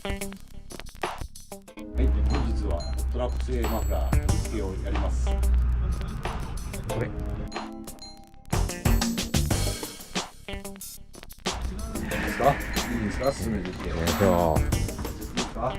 本日はトラップ製マフラー付けをやります。これ。いいですか？いいですか？進めていって。いいですか？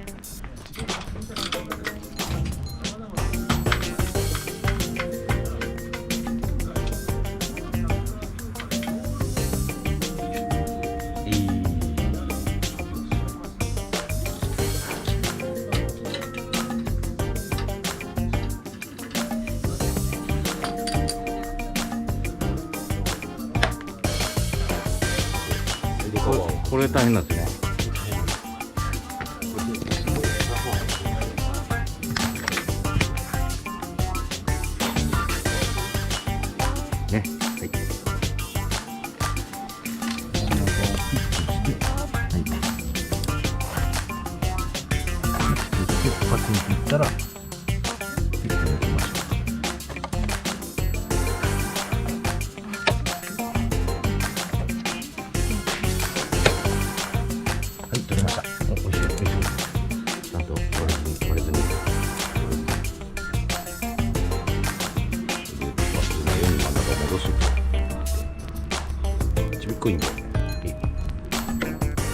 これ大変なんですね。ね、はい。一発に切ったら、取れました。おいしい、おいしい。ちゃんと割れずに。真ん中を戻す。ちびっこいんで。こ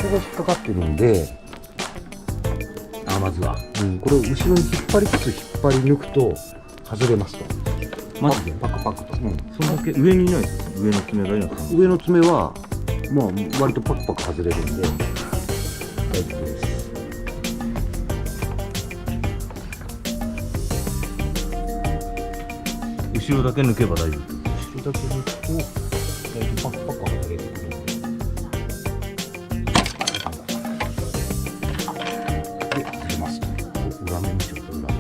こが引っかかってるんで、まずは、これを後ろに引っ張りつつ引っ張り抜くと外れますと。マジでパクパクと。そんだけ上にいないですか？上の爪がいないですか？上の爪は、まあ割とパクパク外れるんで。大丈夫です。後ろだけ抜けば大丈夫。後ろだけ抜くと大体パクパク外れてくるんで。で、外れます。裏面にちょっと裏面。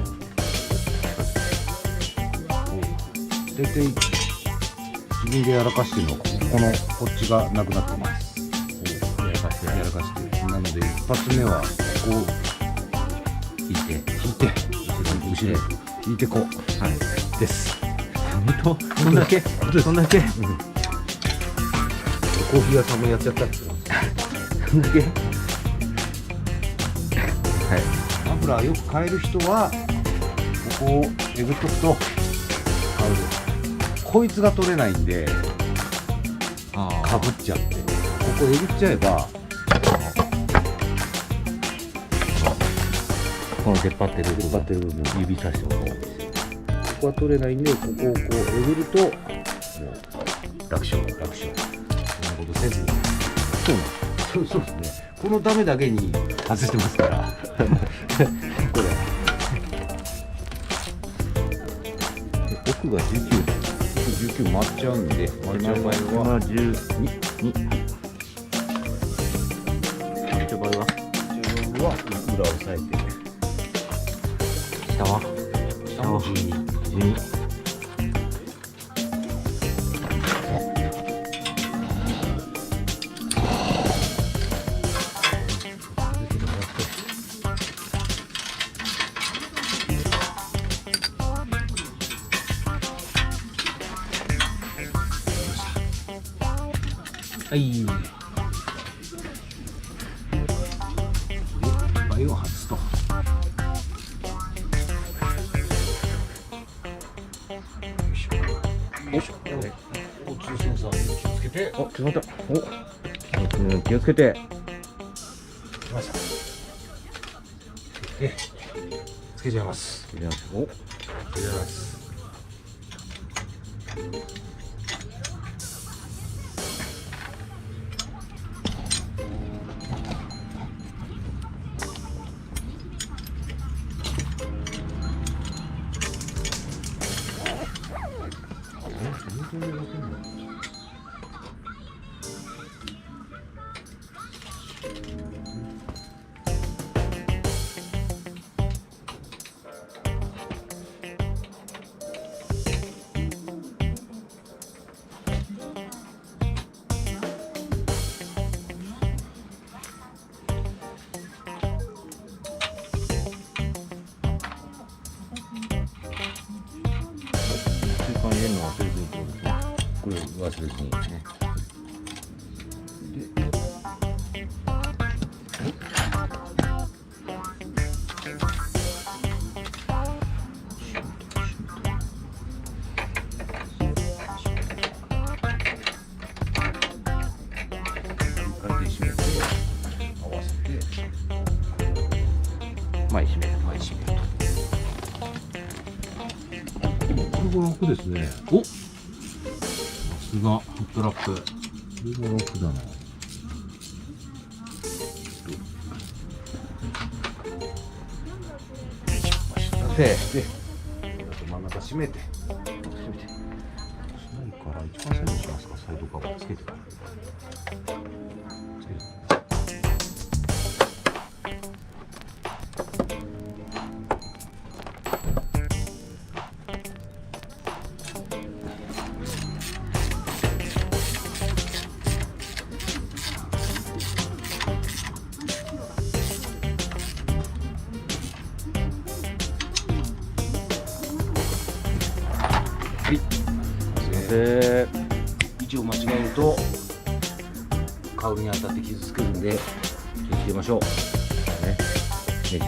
大体自分でやらかしてるのはこっちがなくなってます。やらかして。なので一発目はこう引いて後ろへ引いてこう、はいです。本当そんだけコーヒー屋さんもやっちゃったってそんだけはい。マフラーよく変える人はここをえぐっとくとこいつが取れないんでかぶっちゃってここえぐっちゃえばこの出っ張ってる部分指差してもここは取れないんでここをこうえぐるともう楽勝そんなことせずにそうですね。このためだけに外してますからこれ奥が19回っちゃうんで回っちゃう場合は12回っちゃう場合は裏を押さえて下は12。はい。バイオ外すと。よいしょ。交通センサーに気をつけて。決まった。気をつけて。来ました。つけちゃいます。つけちゃいます。入れるの忘れずにこうですね。これ忘れずにですね。で、前締めると。これが楽ですね。お、さすがホットラップ。これが楽だな。で、真ん中締めて、しないから一番最後にしますか。サイドカバーつけてから。位置を間違えるとカウルに当たって傷つけるんで気をつけましょう。ね、ネジ